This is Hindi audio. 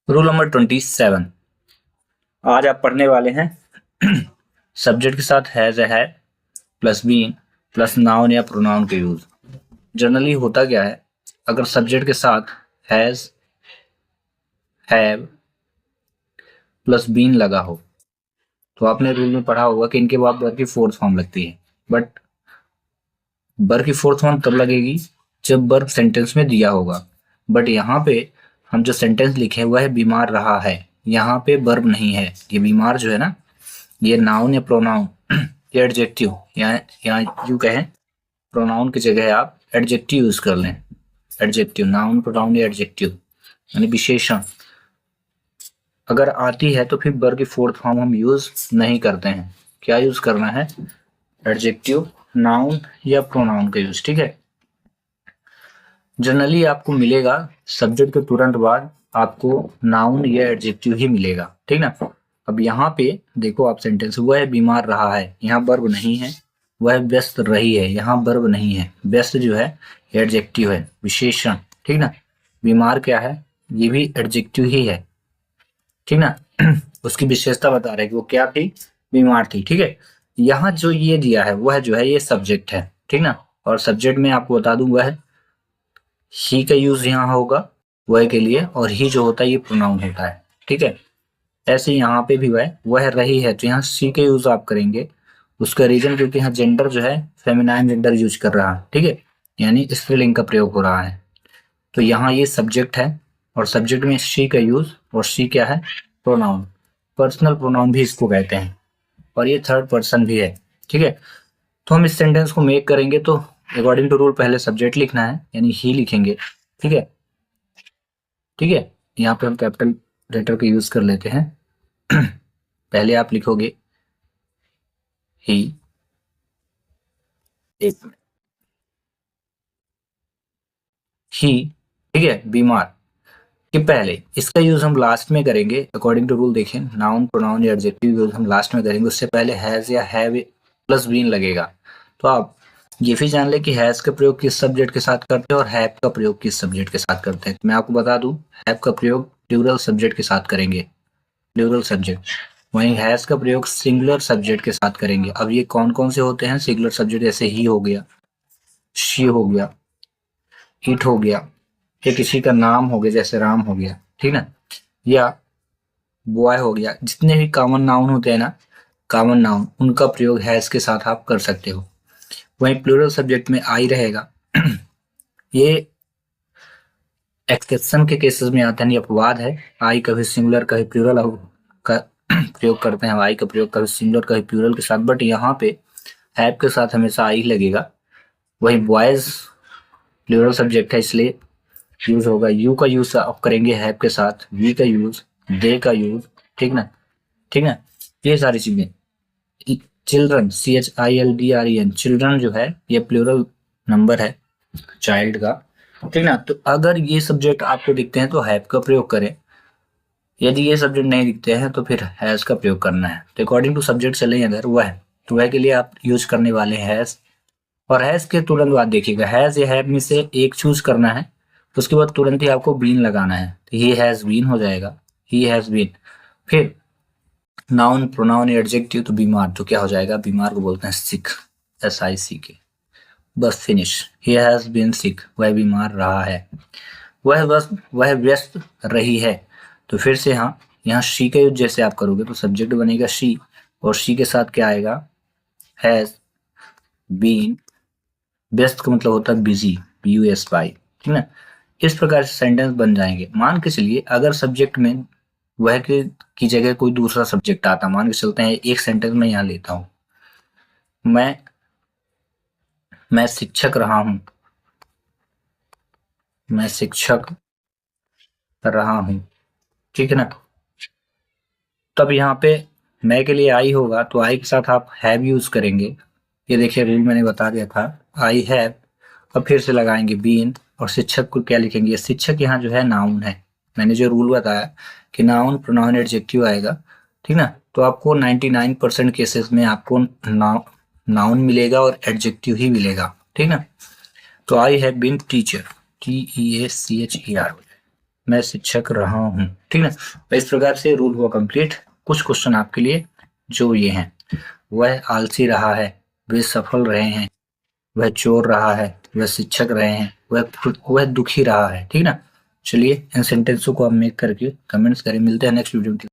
Rule number 27। आज आप पढ़ने वाले हैं सब्जेक्ट के साथ हैज या है प्लस बीन प्लस नाउन या प्रोनाउन के यूज। जनरली होता क्या है, अगर सब्जेक्ट के साथ हैज, हैव प्लस बीन लगा हो तो आपने रूल में पढ़ा होगा कि इनके बाद वर्ब की फोर्थ फॉर्म लगती है। बट वर्ब की फोर्थ फॉर्म तब लगेगी जब वर्ब सेंटेंस में दिया होगा। बट यहाँ पे हम जो सेंटेंस लिखे हुआ है बीमार रहा है, यहाँ पे वर्ब नहीं है। ये बीमार जो है ना, ये नाउन या प्रोनाउन या एडजेक्टिव, यहाँ यूं कहें, प्रोनाउन की जगह आप एडजेक्टिव यूज कर लें। एडजेक्टिव, नाउन प्रोनाउन या एडजेक्टिव यानी विशेषण अगर आती है तो फिर वर्ब की फोर्थ फॉर्म हम यूज नहीं करते हैं। क्या यूज करना है? एडजेक्टिव, नाउन या प्रोनाउन का यूज। ठीक है। जनरली आपको मिलेगा सब्जेक्ट के तुरंत बाद आपको नाउन या एडजेक्टिव ही मिलेगा। ठीक ना। अब यहाँ पे देखो, आप सेंटेंस, वह बीमार रहा है, यहाँ वर्ब नहीं है। वह व्यस्त रही है, यहाँ वर्ब नहीं है। व्यस्त जो है एडजेक्टिव है, विशेषण। ठीक ना। बीमार क्या है? ये भी एडजेक्टिव ही है। ठीक ना। उसकी विशेषता बता रहे कि वो क्या थी? बीमार थी। ठीक है। यहाँ जो ये दिया है वह जो है ये सब्जेक्ट है। ठीक ना। और सब्जेक्ट में आपको बता दूं वह ही का यूज यहाँ होगा वह के लिए, और ही जो होता है ये प्रोनाउन होता है। ठीक है। ऐसे यहाँ पे भी वह रही है तो यहाँ सी का यूज आप करेंगे। उसका रीजन क्योंकि यहाँ जेंडर जो है फेमिनाइन जेंडर यूज कर रहा है। ठीक है। यानी स्त्रीलिंग का प्रयोग हो रहा है। तो यहाँ ये सब्जेक्ट है और सब्जेक्ट में शी का यूज, और शी क्या है? प्रोनाउन। पर्सनल प्रोनाउन भी इसको कहते हैं, और ये थर्ड पर्सन भी है। ठीक है। तो हम इस सेंटेंस को मेक करेंगे तो अकॉर्डिंग टू रूल पहले सब्जेक्ट लिखना है, यानी ही लिखेंगे। ठीक है। ठीक है। यहाँ पे हम कैपिटल लेटर का यूज कर लेते हैं। पहले आप लिखोगे ही, एक मिनट, ही। ठीक है। बीमार के पहले इसका यूज हम लास्ट में करेंगे। अकॉर्डिंग टू रूल देखें, नाउन प्रोनाउन या एडजेक्टिव यूज हम लास्ट में करेंगे, उससे पहले हैज या हैव प्लस बीन लगेगा। तो आप ये भी जान ले कि हैज का प्रयोग किस सब्जेक्ट के साथ करते हैं और हैव का प्रयोग किस सब्जेक्ट के साथ करते हैं। मैं आपको बता दूं, हैव का प्रयोग प्लूरल सब्जेक्ट के साथ करेंगे, प्लूरल सब्जेक्ट। वहीं हैज का प्रयोग सिंगुलर सब्जेक्ट के साथ करेंगे। अब ये कौन कौन से होते हैं सिंगुलर सब्जेक्ट? जैसे ही हो गया, शी हो गया, इट हो गया, या किसी का नाम हो गया जैसे राम हो गया। ठीक ना। या बॉय हो गया। जितने भी कॉमन नाउन होते हैं ना, कॉमन नाउन, उनका प्रयोग हैज के साथ आप कर सकते हो। वहीं प्लूरल सब्जेक्ट में आई रहेगा। ये एक्सेप्शन के केसेस में आता है, नहीं अपवाद है। आई कभी सिंगुलर कभी प्लूरल का प्रयोग करते हैं। आई का प्रयोग कभी सिंगुलर कभी प्लूरल के साथ, बट यहाँ पे हैव के साथ हमेशा आई लगेगा। वही बॉयज प्लूरल सब्जेक्ट है इसलिए यूज होगा। यू का यूज आप करेंगे हैव के साथ, वी का यूज, दे का यूज। ठीक ना। ठीक ना। ये सारी चीजें। चिल्ड्रन, CHILDREN, चिल्ड्रन जो है ये प्लूरल नंबर है चाइल्ड का। ठीक ना। तो अगर ये सब्जेक्ट आपको दिखते हैं तो हैव का प्रयोग करें, यदि ये सब्जेक्ट नहीं दिखते हैं तो फिर हैज का प्रयोग करना है। तो अकॉर्डिंग टू सब्जेक्ट चले अगर वह, तो वह के लिए आप यूज करने वाले हैं हैज। और हैज के तुरंत बाद देखिएगा, हैज या हैव में से एक चूज करना है, उसके बाद तुरंत ही आपको बीन लगाना है। तो ही हैज बीन हो जाएगा, ही हैज बीन। फिर नाउन प्रोनाउन एडजेक्टिव, तो बीमार तो क्या हो जाएगा? बीमार को बोलते हैं सिक, SICK। बस फिनिश। ही हैज बीन सिक, वह बीमार रहा है। वह व्यस्त रही है। तो फिर से हाँ, यहाँ शी का यूज जैसे आप करोगे तो सब्जेक्ट बनेगा शी, और शी के साथ क्या आएगा? Has been. व्यस्त का मतलब होता है बिजी, BUSY। ठीक ना। इस प्रकार से सेंटेंस बन जाएंगे। मान के चलिए अगर सब्जेक्ट में वह की जगह कोई दूसरा सब्जेक्ट आता, मान के चलते हैं एक सेंटेंस में यहाँ लेता हूं, मैं शिक्षक रहा हूं, मैं शिक्षक रहा हूं। ठीक है ना। तब यहाँ पे मैं के लिए आई होगा तो आई के साथ आप हैव यूज करेंगे। ये देखिए रूल मैंने बता दिया था, आई हैव। और फिर से लगाएंगे बीन, और शिक्षक को क्या लिखेंगे? शिक्षक यहाँ जो है नाउन है। मैंने जो रूल बताया कि नाउन प्रोनाउन एडजेक्टिव आएगा। ठीक ना। तो आपको 99% केसेस में आपको नाउन मिलेगा और एडजेक्टिव ही मिलेगा। ठीक ना। तो I have been teacher, TEACHER हो जाए। मैं शिक्षक रहा हूँ। ठीक है, तो इस प्रकार से रूल हुआ कंप्लीट। कुछ क्वेश्चन आपके लिए जो ये हैं, वह आलसी रहा है, वे सफल रहे हैं, वह चोर रहा है, वह शिक्षक रहे हैं, वह दुखी रहा है। ठीक ना, चलिए इन सेंटेंसों को आप मेक करके कमेंट्स करें। मिलते हैं नेक्स्ट वीडियो में।